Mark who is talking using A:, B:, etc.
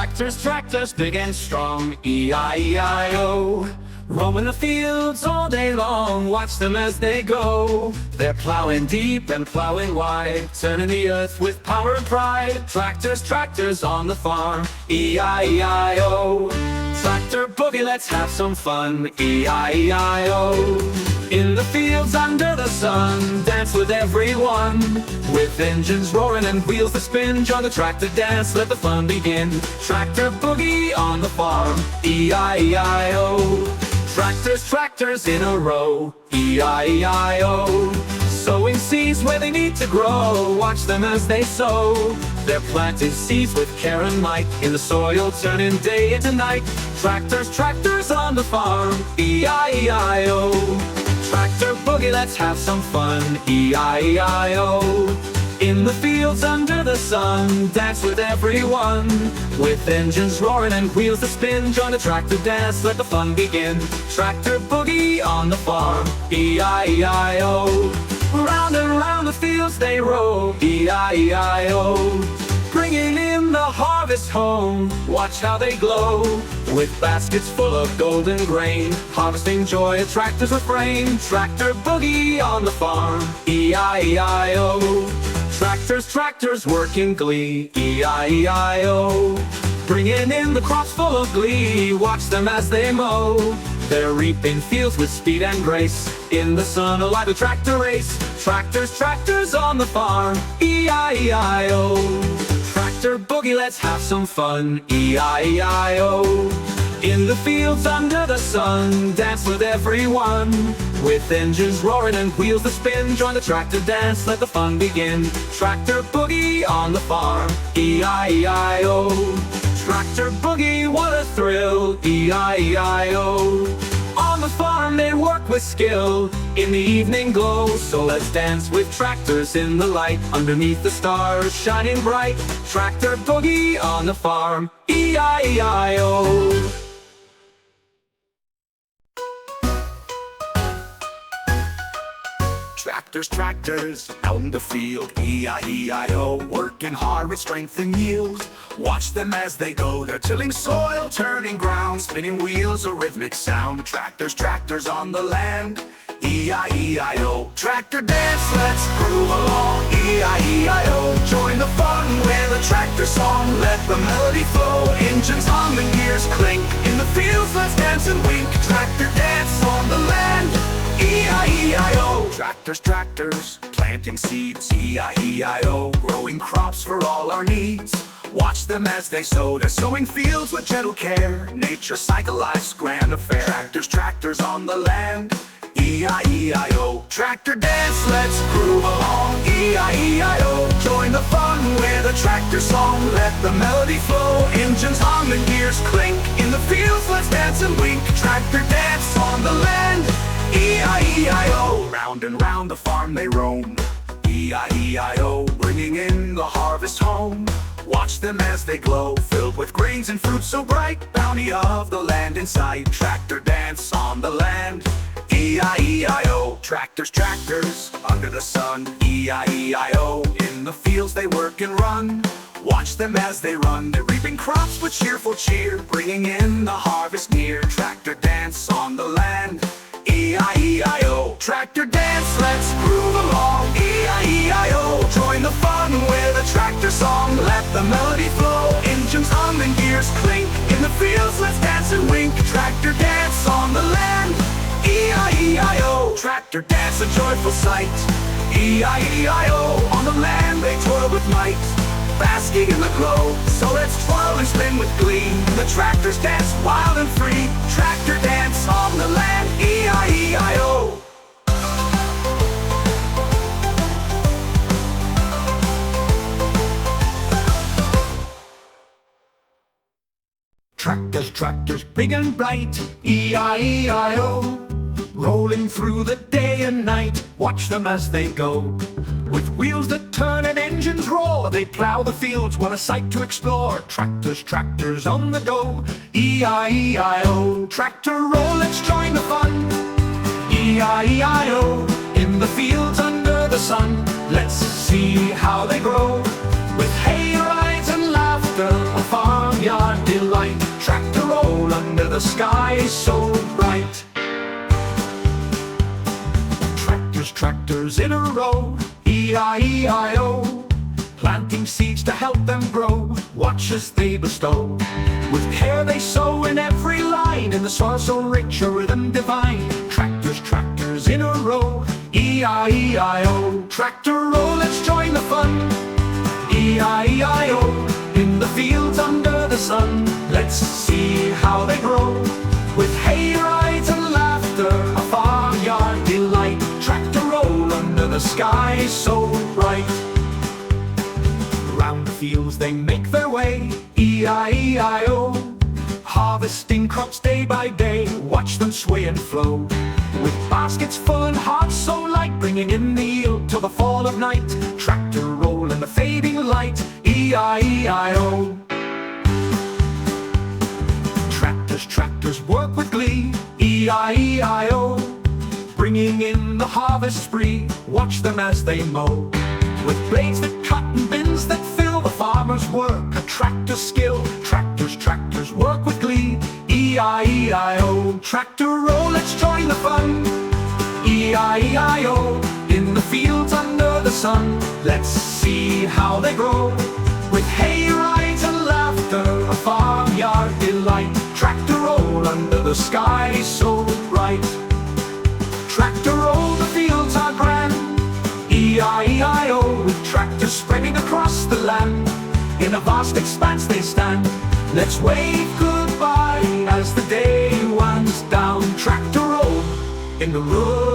A: Tractors, tractors, big and strong, E-I-E-I-O. Roaming the fields all day long, watch them as they go. They're plowing deep and plowing wide, turning the earth with power and pride. Tractors, tractors on the farm, E-I-E-I-O. Tractor boogie, let's have some fun, E-I-E-I-O. In the fields under the sun, dance with everyone. With engines roaring and wheels that spin, join the tractor dance, let the fun begin. Tractor boogie on the farm, E-I-E-I-O. Tractors, tractors in a row, E-I-E-I-O. Sowing seeds where they need to grow, watch them as they sow. They're planting seeds with care and might, in the soil turning day into night. Tractors, tractors on the farm, E-I-E-I-O. Tractor boogie, let's have some fun, E-I-E-I-O. In the fields under the sun, dance with everyone. With engines roaring and wheels that spin, join the tractor dance, let the fun begin. Tractor boogie on the farm, E-I-E-I-O. Round and round the fields they roll, E-I-E-I-O. Bringing in the harvest home, watch how they glow. With baskets full of golden grain, harvesting joy a tractor's refrain. Tractor boogie on the farm, E-I-E-I-O. Tractors, tractors work in glee, E-I-E-I-O. Bringing in the crops full of glee, watch them as they mow. They're reaping fields with speed and grace, in the sun alive a tractor race. Tractors, tractors on the farm, E-I-E-I-O. Tractor boogie, let's have some fun, E-I-E-I-O. In the fields under the sun, dance with everyone. With engines roaring and wheels that spin, join the tractor dance, let the fun begin. Tractor boogie on the farm, E-I-E-I-O. Tractor boogie, what a thrill, E-I-E-I-O. On the farm they work with skill, in the evening glow. So let's dance with tractors in the light, underneath the stars shining bright. Tractor boogie on the farm, E-I-E-I-O. Tractors, tractors, out in the field, E-I-E-I-O. Working hard with strength and yield. Watch them as they go, they're tilling soil, turning ground, spinning wheels, a rhythmic sound. Tractors, tractors on the land, E-I-E-I-O. Tractor dance, let's groove along, E-I-E-I-O. Join the fun with a tractor song, let the melody flow. Engines hum and gears clink, in the fields let's dance and wink. Tractor dance on the land, E-I-E-I-O. Tractors, tractors, planting seeds, E-I-E-I-O. Growing crops for all our needs. Watch them as they sow, they're sowing fields with gentle care. Nature cycle, life's grand affair. Tractors, tractors on the land, E-I-E-I-O. Tractor dance, let's groove along, E-I-E-I-O. Join the fun with a tractor song, let the melody flow. Engines hum and gears clink, in the fields let's dance and wink. Tractor dance on the land, E-I-E-I-O. Round and round the farm they roam, E-I-E-I-O. Bringing in the harvest home. Watch them as they glow, filled with grains and fruits so bright. Bounty of the land in sight. Tractor dance on the land, E-I-E-I-O. Tractors, tractors, under the sun, E-I-E-I-O. In the fields they work and run. Watch them as they run, they're reaping crops with cheerful cheer. Bringing in the harvest near. Tractor dance on the land, E-I-E-I-O. Tractor dance, let's groove along, E-I-E-I-O. Join the fun with a tractor song, let the melody flow. Engines hum and gears clink, in the fields let's dance and wink. Tractor dance on the land, E-I-E-I-O. Tractor dance, a joyful sight, E-I-E-I-O. On the land they toil with might, basking in the glow. So let's twirl and spin with glee. The tractors dance wild and free. Tractor dance on the land, E-I-E-I-O. Tractors, tractors, big and bright, E-I-E-I-O. Rolling through the day and night, watch them as they go. With wheels that turn and engines roar, they plow the fields, what a sight to explore. Tractors, tractors on the go, E-I-E-I-O. Tractor roll, let's join the fun, E-I-E-I-O. In the fields under the sun, let's see how they grow. With hay rides and laughter, a farmyard the sky so bright. Tractors, tractors in a row, E-I-E-I-O, planting seeds to help them grow, watch as they bestow. With care they sow in every line, in the soil so rich, a rhythm divine. Tractors, tractors in a row, E-I-E-I-O. Tractor roll, let's join the fun, E-I-E-I-O. In the fields under the sun, let's see how they grow. With hay rides and laughter, a farmyard delight. Tractor roll under the sky so bright. Round the fields they make their way, E-I-E-I-O. Harvesting crops day by day, watch them sway and flow. With baskets full and hearts so light, bringing in the yield till the fall of night. Tractor roll in the fading light, E-I-E-I-O. Tractors, tractors work with glee, E-I-E-I-O. Bringing in the harvest spree, watch them as they mow. With blades that cut and bins that fill, the farmer's work, a tractor's skill. Tractors, tractors work with glee, E-I-E-I-O. Tractor roll, let's join the fun, E-I-E-I-O. In the fields under the sun, let's see how they grow. With hay rides and laughter, a farmyard delight. Tractor roll under the sky so bright. Tractor roll, the fields are grand, E-I-E-I-O. With tractors spreading across the land, in a vast expanse they stand. Let's wave goodbye as the day winds down. Tractor roll in the road.